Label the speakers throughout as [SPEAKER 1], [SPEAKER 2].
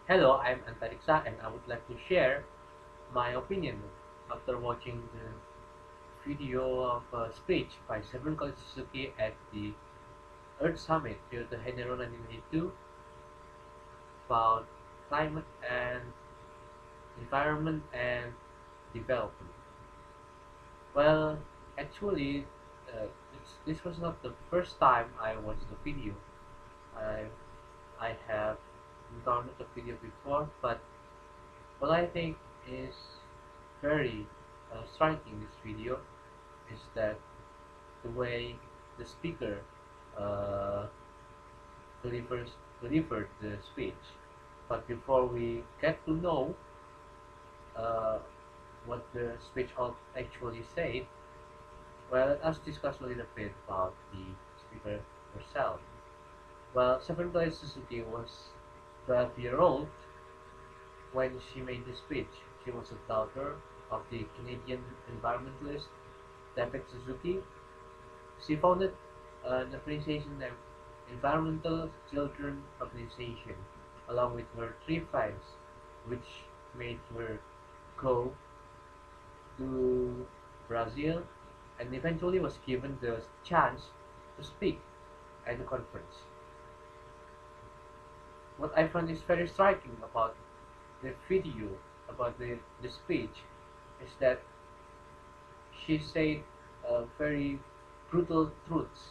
[SPEAKER 1] Hello, I'm Antariksa and I would like to share my opinion after watching the video of a speech by Severn Cullis-Suzuki at the Earth Summit Rio de Janeiro 1992 about climate and environment and development. Well, actually, this was not the first time I watched the video. I, I have encountered the video before, but what I think is very striking in this video is that the way the speaker uh, delivers delivered the speech. But before we get to know uh, what the speech actually said, well, let us discuss a little bit about the speaker herself. Well, Severn Suzuki was 12-year-old when she made the speech. She was a daughter of the Canadian environmentalist David Suzuki. She founded an organization named Environmental Children Organization along with her three friends, which made her go to Brazil and eventually was given the chance to speak at the conference. What I found is very striking about the video, about the speech, is that she said very brutal truths.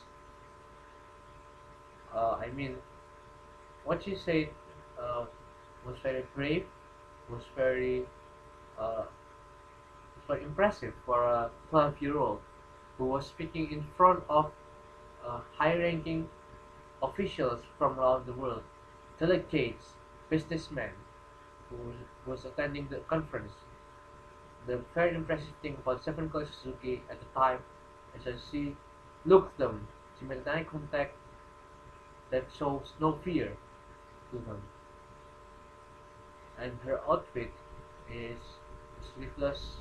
[SPEAKER 1] I mean, what she said uh, was very brave, was uh, was very impressive for a 12-year-old who was speaking in front of high-ranking officials from around the world, delegates, businessmen who was attending the conference. The very impressive thing about Severn Suzuki at the time is that she looked them, she made an eye contact that shows no fear to them. And her outfit is sleeveless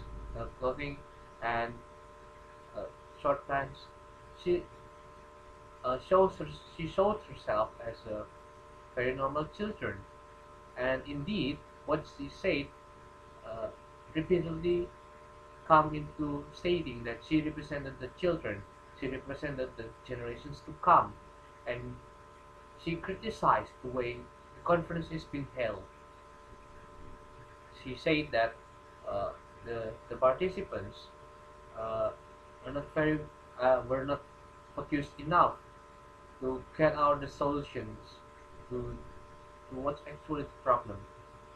[SPEAKER 1] clothing and uh, short pants. She shows her, she showed herself as a very normal children, and indeed, what she said uh, repeatedly come into stating that she represented the children, she represented the generations to come, and she criticized the way the conference is being held. She said that uh, the participants uh, are not very were not focused enough to get out the solutions to to what's actually the problem.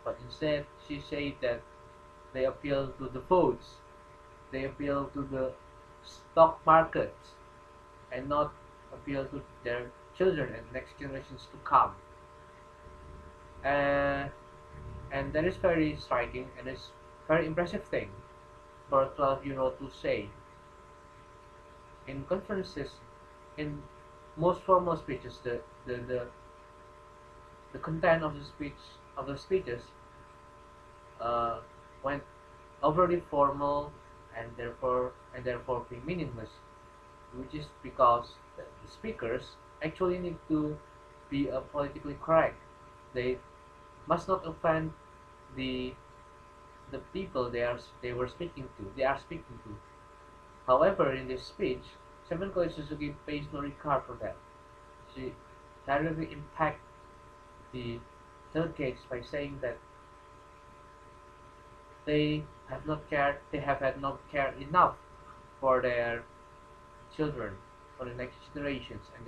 [SPEAKER 1] But instead, she said that they appeal to the votes, they appeal to the stock markets, and not appeal to their children and next generations to come. Uh, and that is very striking and it's very impressive thing for a 12-year-old to say in conferences, in most formal speeches. The content of the speeches uh, went overly formal and therefore being meaningless, which is because the speakers actually need to be politically correct. They must not offend the the people they are speaking to. However, in this speech, Severn Suzuki pays no regard for that. She directly impact the delegates by saying that they have had not cared enough for their children, for the next generations, and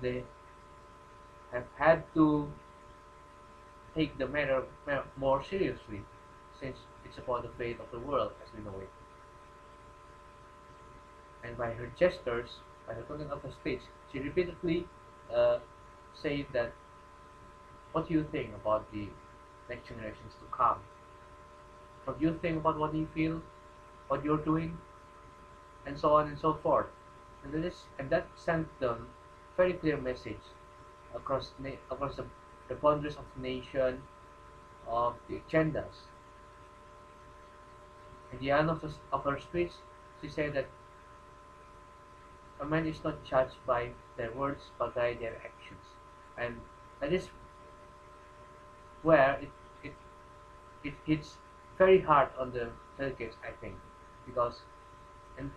[SPEAKER 1] they have had to take the matter more seriously, since it's about the fate of the world as we know it. And by her gestures, by the content of her speech, she repeatedly uh, said that, what do you think about the next generations to come? What do you think about what you feel, what you're doing, and so on and so forth? And that sent them very clear message across the boundaries of the nation, of the agendas. At the end of her speech, she said that a man is not judged by their words but by their actions, and that is where it, it hits very hard on the delegates, I think, because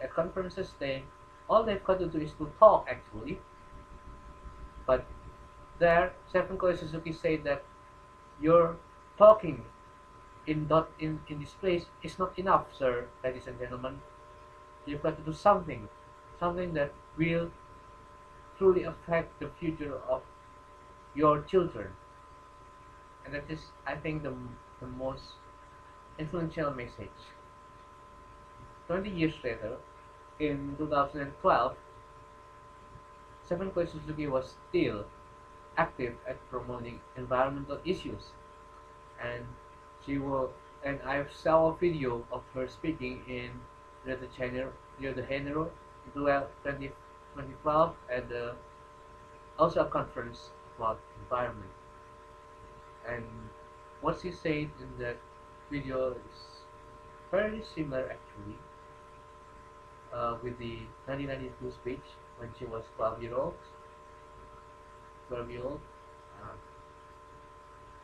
[SPEAKER 1] at conferences all they've got to do is to talk actually, but there Severn Cullis-Suzuki said that your talking in this place is not enough, sir, ladies and gentlemen. You've got to do something, something that will truly affect the future of your children, and that is, I think, the most influential message. 20 years later, in 2012, Severn Cullis-Suzuki was still active at promoting environmental issues, and she will and I saw a video of her speaking in Rio de Janeiro in 2012 at also a conference about environment. And what she said in that video is very similar actually with the 1992 speech when she was 12 year old, uh,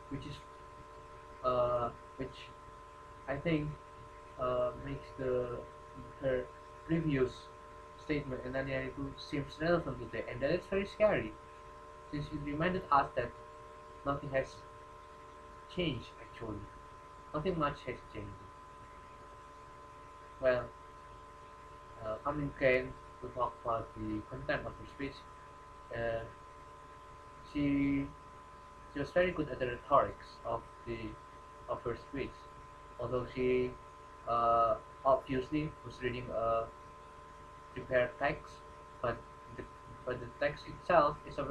[SPEAKER 1] which is which I think makes her previous statement in 1992 seems relevant today, and that is very scary since it reminded us that nothing has changed actually. Nothing much has changed. Well, coming again to talk about the content of her speech, uh, she she was very good at the rhetorics of her speech, although she obviously was reading a prepared text, but the but the text itself is a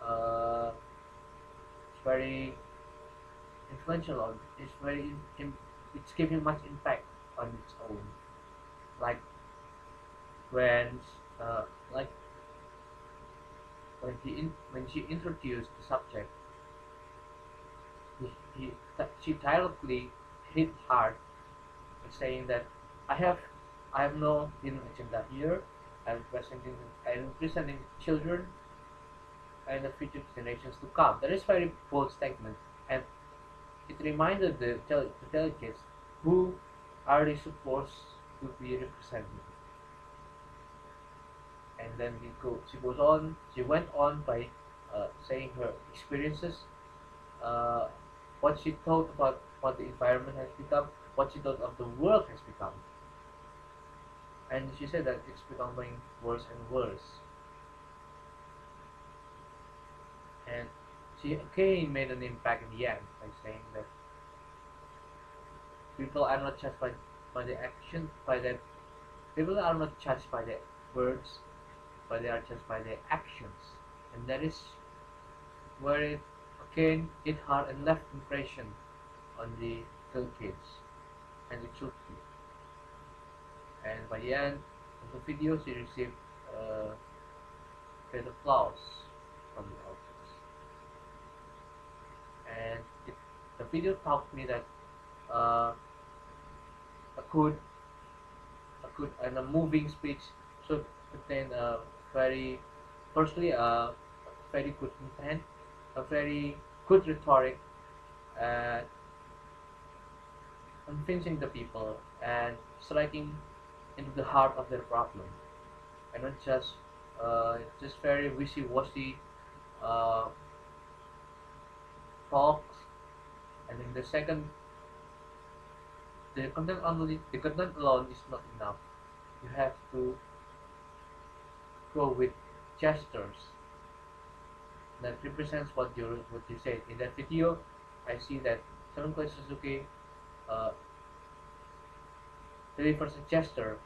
[SPEAKER 1] uh, it's very influential on it's very it's giving much impact on its own, like when uh, like when she introduced the subject, he, he she directly hit hard by saying that I have I have no hidden agenda here. I'm representing children and the future generations to come. That is very bold statement, and it reminded the delegates who are they supposed to be represented. And then she went on by saying her experiences, uh, what she thought about what the environment has become, what she thought of the world has become, and she said that it's becoming worse and worse. And she again made an impact in the end by saying that people are not judged by the action, by the people are not judged by the words, but they are judged by their actions, and that is where it again hit hard and left impression on the little kids, and it should be. And by the end of the video, she received great applause from the audience. And the video taught me that uh, a good, and a moving speech should contain a very, firstly, a very good intent, a very good rhetoric, and convincing the people and striking into the heart of their problem, and not just very wishy-washy uh, talks. And then the second, the content alone is not enough. You have to go with gestures that represents what you said in that video. I see that Severn Cullis-Suzuki uh, delivers a gesture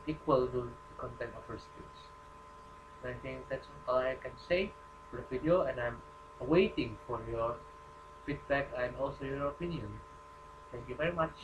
[SPEAKER 1] equal to the content of her speech. And I think that's all I can say for the video, and I'm waiting for your feedback and also your opinion. Thank you very much.